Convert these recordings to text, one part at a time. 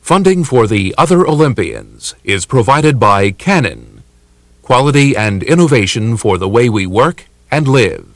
Funding for the Other Olympians is provided by Canon, quality and innovation for the way we work and live.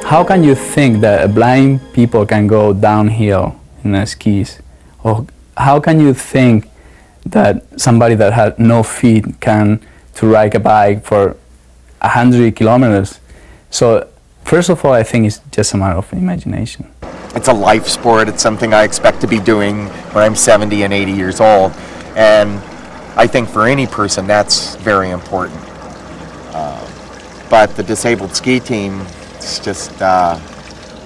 How can you think that blind people can go downhill in the skis? Or how can you think that somebody that has no feet can to ride a bike for 100 kilometers? So first of all, I think it's just a matter of imagination. It's a life sport. It's something I expect to be doing when I'm 70 and 80 years old. And I think for any person that's very important. But the disabled ski team, it's just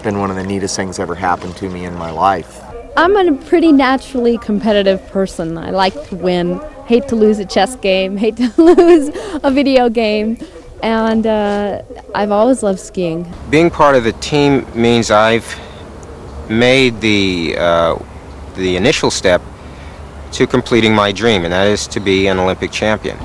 been one of the neatest things ever happened to me in my life. I'm a pretty naturally competitive person. I like to win. Hate to lose a chess game, hate to lose a video game. And I've always loved skiing. Being part of the team means I've made the initial step to completing my dream, and that is to be an Olympic champion.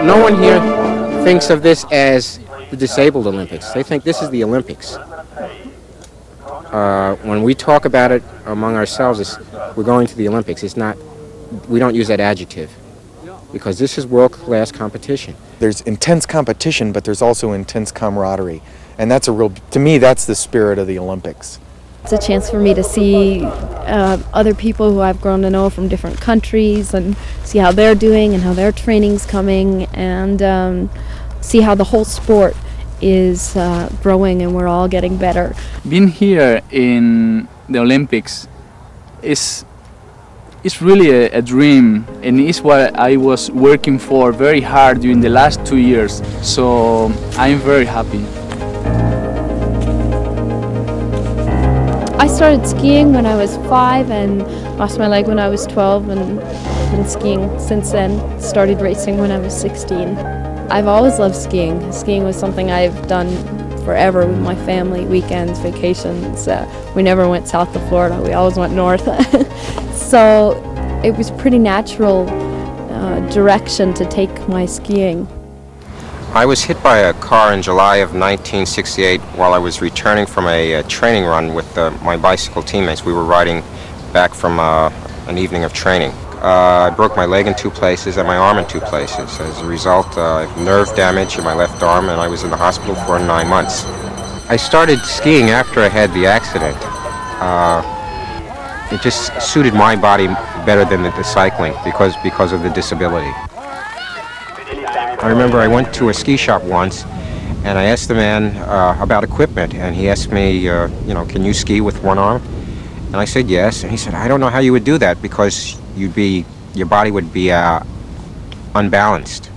No one here thinks of this as the disabled Olympics. They think this is the Olympics. When we talk about it among ourselves, we're going to the Olympics. It's not, we don't use that adjective because this is world-class competition. There's intense competition, but there's also intense camaraderie. And that's to me, that's the spirit of the Olympics. It's a chance for me to see other people who I've grown to know from different countries and see how they're doing and how their training's coming, and see how the whole sport is growing and we're all getting better. Being here in the Olympics is really a dream, and it's what I was working for very hard during the last 2 years. So I'm very happy. I started skiing when I was 5 and lost my leg when I was 12, and been skiing since then. Started racing when I was 16. I've always loved skiing. Skiing was something I've done forever with my family, weekends, vacations. We never went south of Florida, we always went north. So it was pretty natural direction to take my skiing. I was hit by a car in July of 1968 while I was returning from a training run with my bicycle teammates. We were riding back from an evening of training. I broke my leg in 2 places and my arm in 2 places. As a result, I have nerve damage in my left arm, and I was in the hospital for 9 months. I started skiing after I had the accident. It just suited my body better than the cycling because of the disability. I remember I went to a ski shop once, and I asked the man about equipment, and he asked me, can you ski with one arm? And I said yes, and he said, I don't know how you would do that because your body would be unbalanced.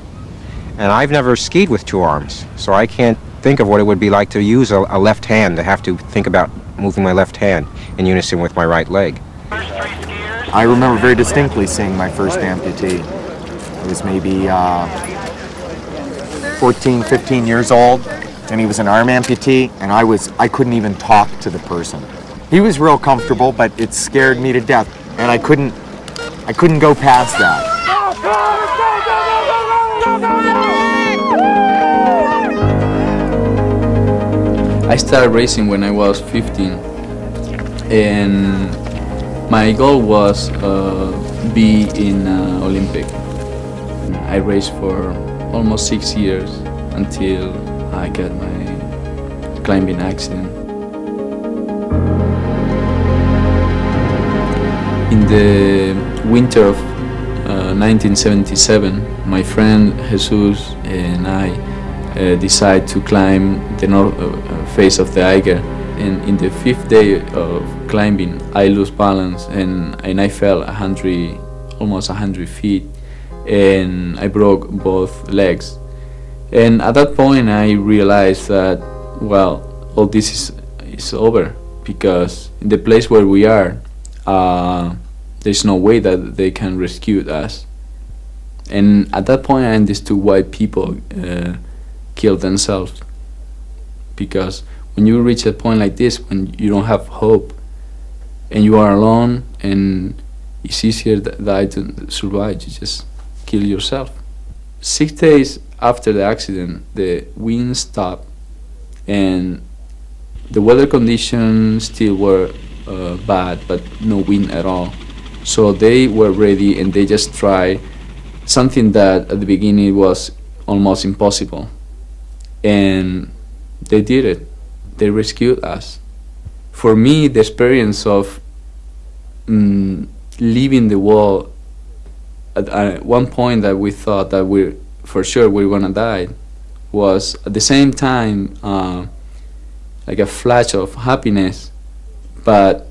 And I've never skied with 2 arms, so I can't think of what it would be like to use a left hand, to have to think about moving my left hand in unison with my right leg. I remember very distinctly seeing my first amputee. It was maybe 14, 15 years old, and he was an arm amputee, and I couldn't even talk to the person. He was real comfortable, but it scared me to death, and I couldn't go past that. I started racing when I was 15, and my goal was be in Olympic. I raced for almost 6 years until I got my climbing accident. In the winter of 1977, my friend Jesus and I decided to climb the north face of the Eiger. And in the 5th day of climbing, I lost balance and I fell almost 100 feet, and I broke both legs. And at that point, I realized that, well, all this is over, because in the place where we are, there's no way that they can rescue us. And at that point, I understood why people kill themselves, because when you reach a point like this, when you don't have hope and you are alone, and it's easier to die than survive, you just kill yourself. 6 days after the accident, the wind stopped and the weather conditions still were bad, but no wind at all. So they were ready, and they just tried something that at the beginning was almost impossible, and they did it. They rescued us. For me, the experience of leaving the wall at one point that we thought that we're gonna die was at the same time like a flash of happiness, but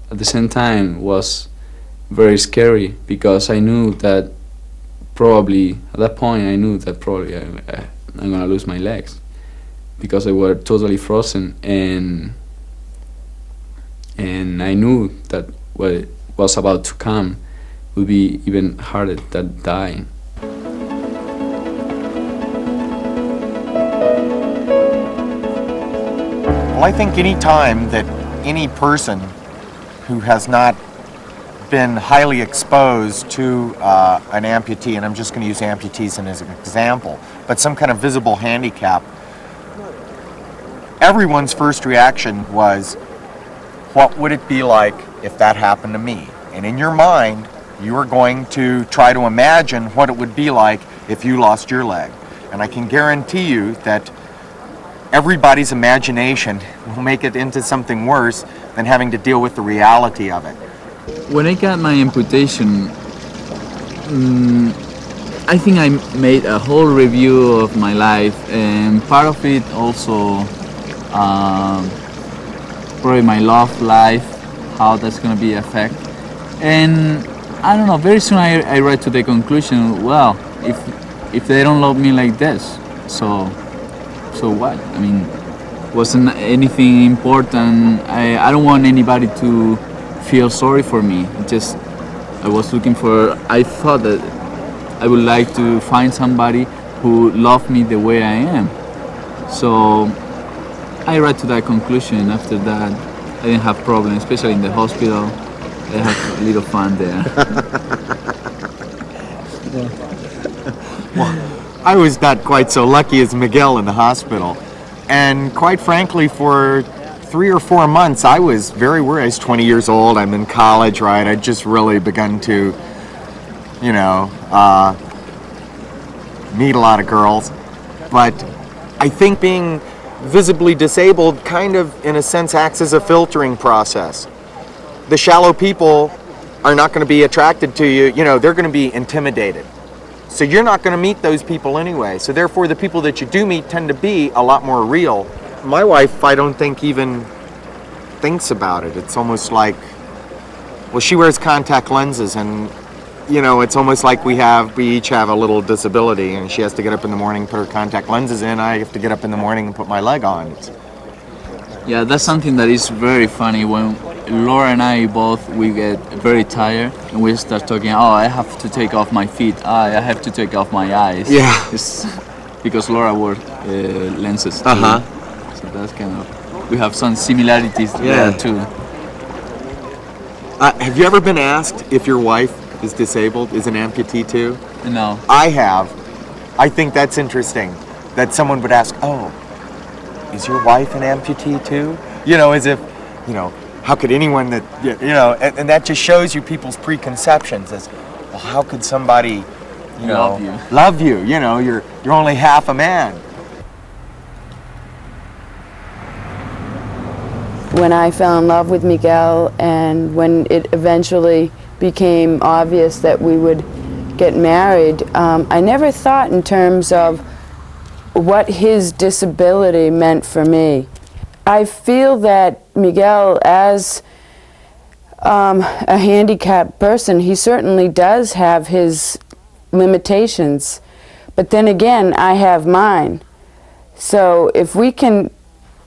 at the same time was very scary, because I knew that probably at that point I'm gonna lose my legs, because they were totally frozen, and I knew that what was about to come would be even harder than dying. Well, I think any time that any person who has not been highly exposed to an amputee, and I'm just going to use amputees as an example, but some kind of visible handicap, everyone's first reaction was, what would it be like if that happened to me? And in your mind, you are going to try to imagine what it would be like if you lost your leg. And I can guarantee you that everybody's imagination will make it into something worse than having to deal with the reality of it. When I got my amputation, I think I made a whole review of my life, and part of it also probably my love life, how that's going to be affect. And I don't know, very soon I read to the conclusion, well, if they don't love me like this, so what? I mean, wasn't anything important. I don't want anybody to feel sorry for me. I thought that I would like to find somebody who loved me the way I am. So I read to that conclusion. After that, I didn't have problems, especially in the hospital. I had a little fun there. I was not quite so lucky as Miguel in the hospital. And quite frankly, for 3 or 4 months, I was very worried. I was 20 years old. I'm in college, right? I'd just really begun to, meet a lot of girls. But I think being visibly disabled kind of, in a sense, acts as a filtering process. The shallow people are not going to be attracted to you. They're going to be intimidated. So you're not going to meet those people anyway. So therefore, the people that you do meet tend to be a lot more real. My wife, I don't think, even thinks about it. It's almost like, well, she wears contact lenses, and it's almost like we each have a little disability, and she has to get up in the morning, put her contact lenses in. I have to get up in the morning and put my leg on. Yeah, that's something that is very funny. When Laura and I we get very tired and we start talking, I have to take off my feet, I have to take off my eyes. Yeah. It's because Laura wore lenses too. Uh-huh. So that's we have some similarities there too. Have you ever been asked if your wife is disabled, is an amputee too? No. I have. I think that's interesting, that someone would ask, is your wife an amputee too? As if, how could anyone that, and that just shows you people's preconceptions as, well, how could somebody, love you? You're only half a man. When I fell in love with Miguel, and when it eventually became obvious that we would get married, I never thought in terms of what his disability meant for me. I feel that Miguel, as a handicapped person, he certainly does have his limitations, but then again, I have mine. So if we can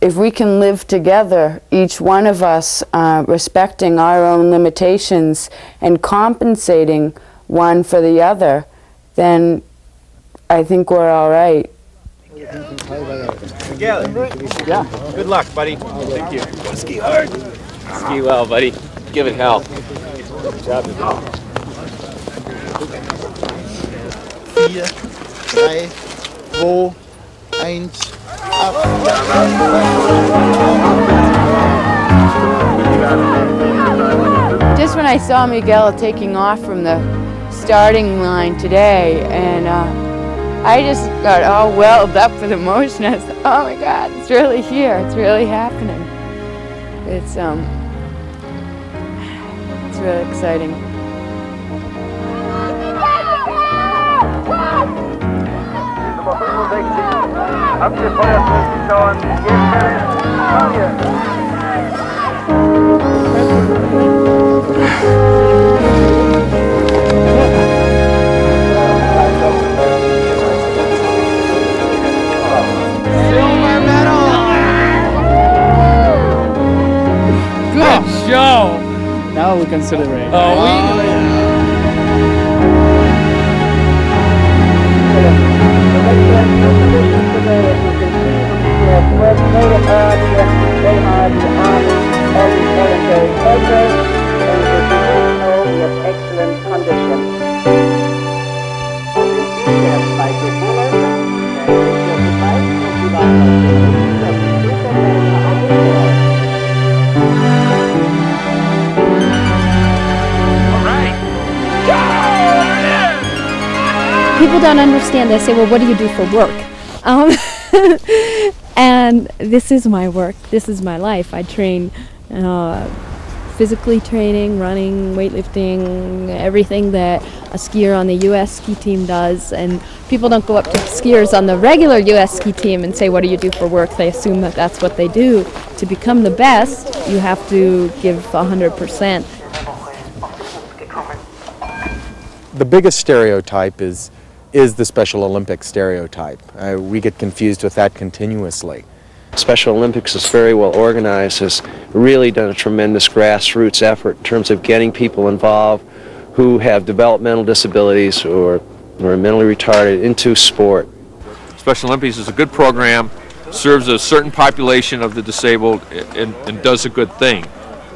live together, each one of us respecting our own limitations and compensating one for the other, then I think we're all right. Miguel, good luck, buddy. Thank you. Ski hard. Ski well, buddy. Give it hell. Good job. 4, 3, 2, 1, ab. Just when I saw Miguel taking off from the starting line today, and I just got all welled up with emotion. I was like, oh my God, it's really here. It's really happening. It's really exciting. Now we can celebrate. People don't understand. They say, well, what do you do for work? And this is my work. This is my life. I train physically training, running, weightlifting, everything that a skier on the U.S. ski team does. And people don't go up to skiers on the regular U.S. ski team and say, what do you do for work? They assume that that's what they do. To become the best, you have to give 100%. The biggest stereotype is the Special Olympics stereotype. We get confused with that continuously. Special Olympics is very well organized, has really done a tremendous grassroots effort in terms of getting people involved who have developmental disabilities or are mentally retarded into sport. Special Olympics is a good program, serves a certain population of the disabled and does a good thing.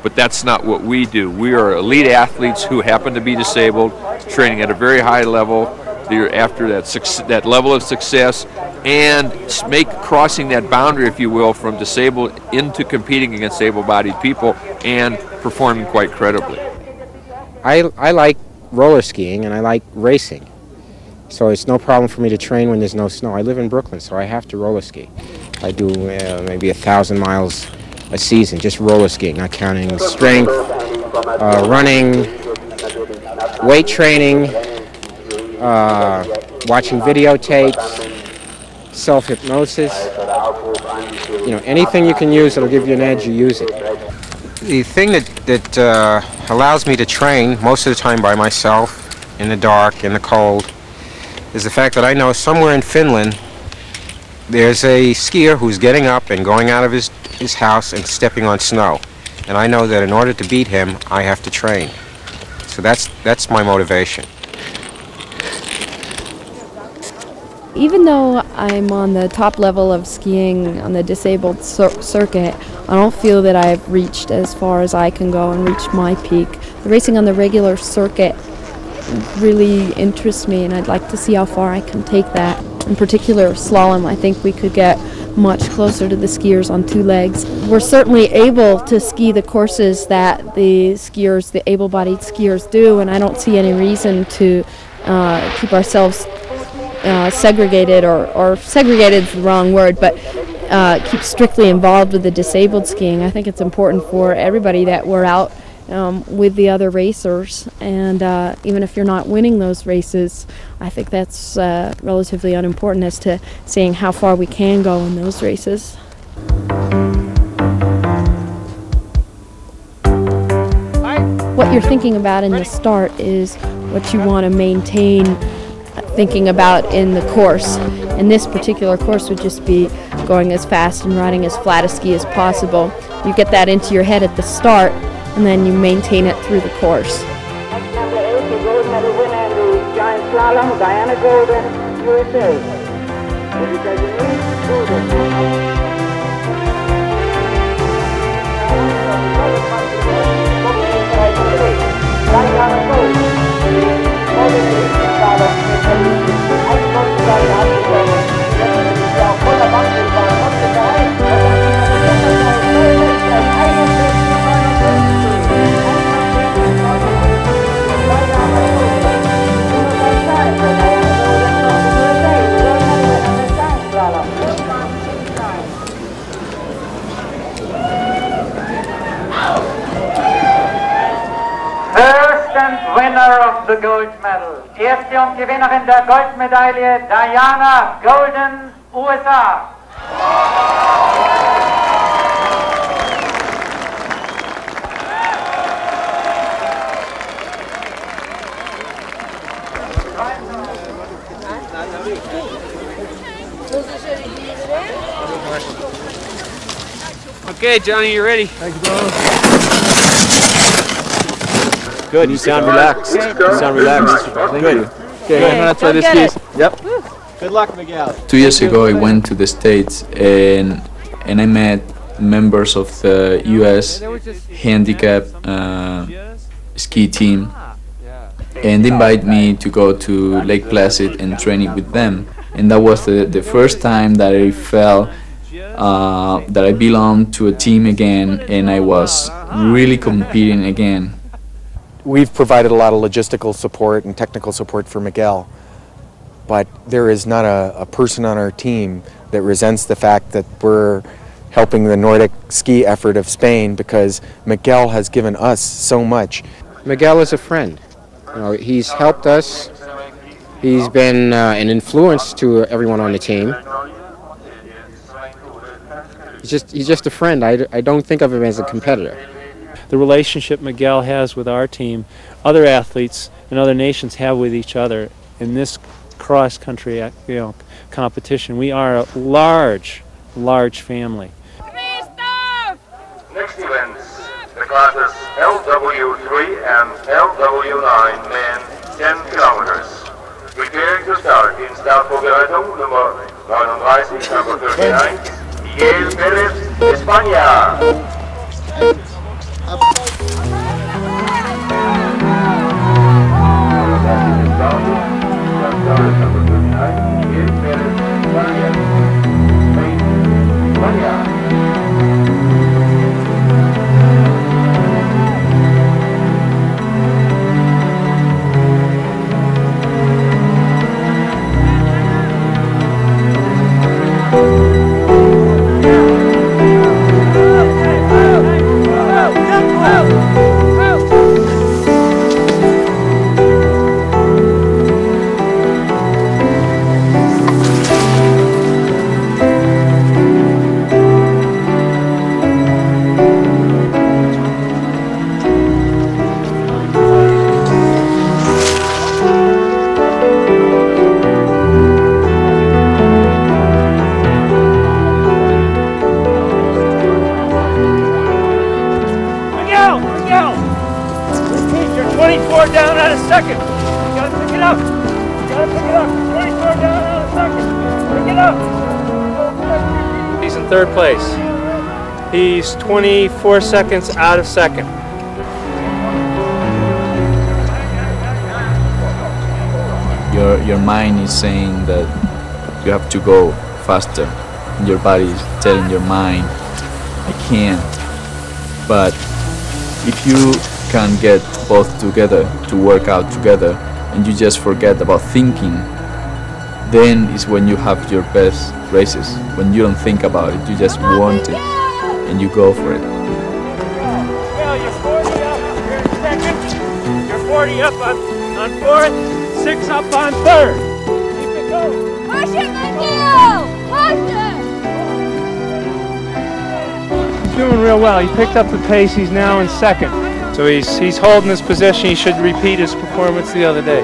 But that's not what we do. We are elite athletes who happen to be disabled, training at a very high level They're after that level of success and crossing that boundary, if you will, from disabled into competing against able-bodied people and performing quite credibly. I like roller skiing and I like racing. So it's no problem for me to train when there's no snow. I live in Brooklyn, so I have to roller ski. I do maybe 1,000 miles a season, just roller skiing, not counting strength, running, weight training, watching videotapes, self-hypnosis. Anything you can use that'll give you an edge, you use it. The thing that allows me to train most of the time by myself, in the dark, in the cold, is the fact that I know somewhere in Finland there's a skier who's getting up and going out of his house and stepping on snow. And I know that in order to beat him, I have to train. So that's my motivation. Even though I'm on the top level of skiing on the disabled circuit, I don't feel that I've reached as far as I can go and reached my peak. The racing on the regular circuit really interests me, and I'd like to see how far I can take that. In particular, slalom, I think we could get much closer to the skiers on two legs. We're certainly able to ski the courses that the able-bodied skiers do, and I don't see any reason to keep ourselves segregated, or segregated is the wrong word, but keep strictly involved with the disabled skiing. I think it's important for everybody that we're out with the other racers, and even if you're not winning those races, I think that's relatively unimportant as to seeing how far we can go in those races. What you're thinking about in the start is what you want to maintain thinking about in the course. And this particular course would just be going as fast and riding as flat a ski as possible. You get that into your head at the start, and then you maintain it through the course. Number 8, the gold medal winner in the giant slalom, Diana Golden, USA. Winner of the gold medal. Erste und Gewinnerin der Goldmedaille, Diana Golden, USA. Okay, Johnny, you ready? Thank you, bro. Good, you sound relaxed. You sound relaxed. Thank you. Okay, I'm gonna try this piece. Yep. Good luck, Miguel. 2 years ago, I went to the States and I met members of the U.S. handicap ski team, and they invited me to go to Lake Placid and training with them. And that was the first time that I felt that I belonged to a team again, and I was really competing again. We've provided a lot of logistical support and technical support for Miguel, but there is not a person on our team that resents the fact that we're helping the Nordic ski effort of Spain, because Miguel has given us so much. Miguel is a friend. He's helped us. He's been an influence to everyone on the team. He's just a friend. I don't think of him as a competitor. The relationship Miguel has with our team, other athletes and other nations have with each other in this cross-country competition. We are a large family. Next events, the classes LW3 and LW9 men 10 kilometers. Preparing to start in Startvorbereitung number 39, number 39, Miguel Pérez, España. colors number 39, Miguel Perez Valiente. Lane Valiente. You're 24 down on a second. You gotta pick it up. You gotta pick it up. 24 down on a second. Pick it up. He's in third place. He's 24 seconds out of second. Your mind is saying that you have to go faster. And your body is telling your mind, I can't. But if you can get both together to work out together and you just forget about thinking, then is when you have your best races. When you don't think about it, you just want it and you go for it. Well, you're 40 up here in second. You're 40 up on fourth, 6 up on third. Keep it going. Push it, Miguel! Push it! He's doing real well. He picked up the pace. He's now in second. So he's holding his position. He should repeat his performance the other day.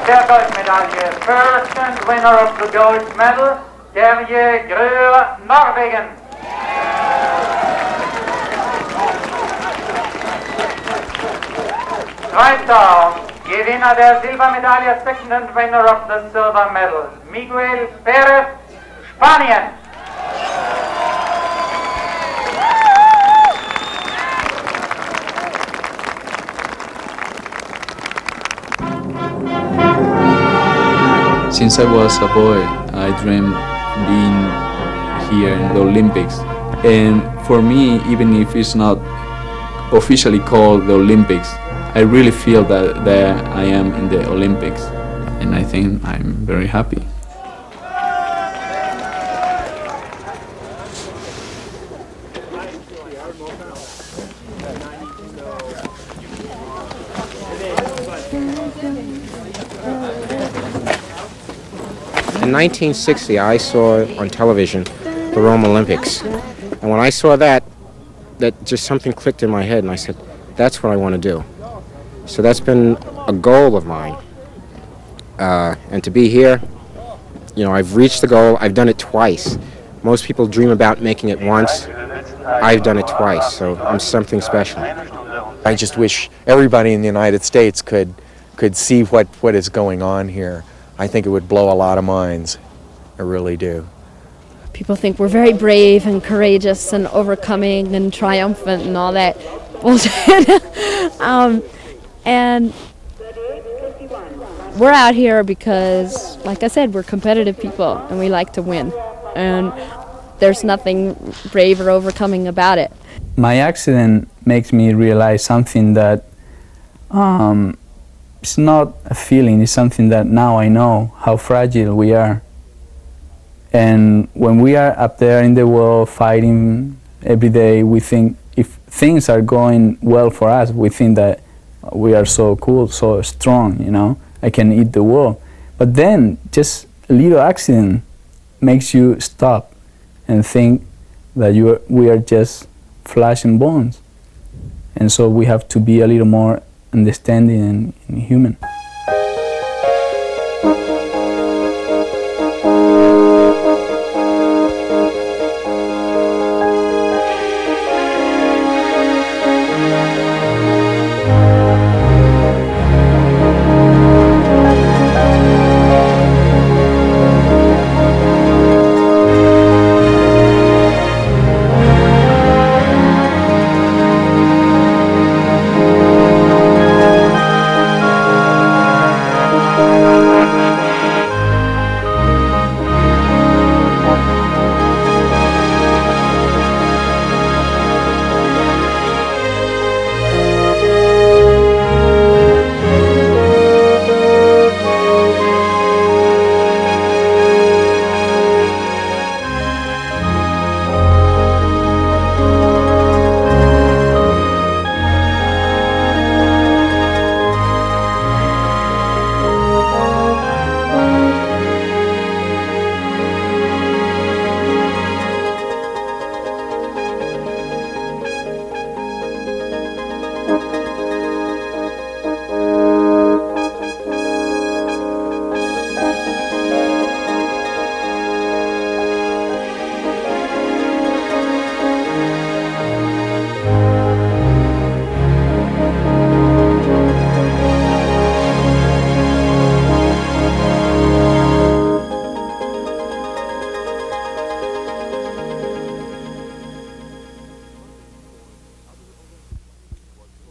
Der Goldmedaille. First and winner of the gold medal, Terje Grøer, Norwegen. Zweiter, Gewinner der Silbermedaille, second and winner of the silver medal, Miguel Perez, Spanien. Since I was a boy, I dreamed being here in the Olympics. And for me, even if it's not officially called the Olympics, I really feel that there I am in the Olympics. And I think I'm very happy. In 1960, I saw on television the Rome Olympics. And when I saw that just something clicked in my head, and I said, that's what I want to do. So that's been a goal of mine. And to be here, you know, I've reached the goal. I've done it twice. Most people dream about making it once. I've done it twice, so I'm something special. I just wish everybody in the United States could see what is going on here. I think it would blow a lot of minds. I really do. People think we're very brave and courageous and overcoming and triumphant and all that bullshit. And we're out here because, like I said, we're competitive people and we like to win. and there's nothing brave or overcoming about it. My accident makes me realize something that it's not a feeling, it's something that now I know how fragile we are. And when we are up there in the world fighting every day, we think if things are going well for us, we think that we are so cool, so strong, you know, I can eat the world. But then just a little accident makes you stop and think that we are just flesh and bones. And so we have to be a little more understanding and human.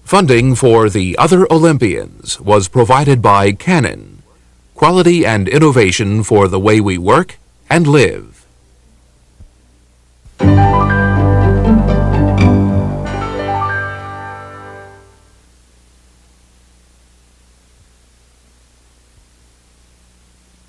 Funding for the Other Olympians was provided by Canon, quality and innovation for the way we work and live.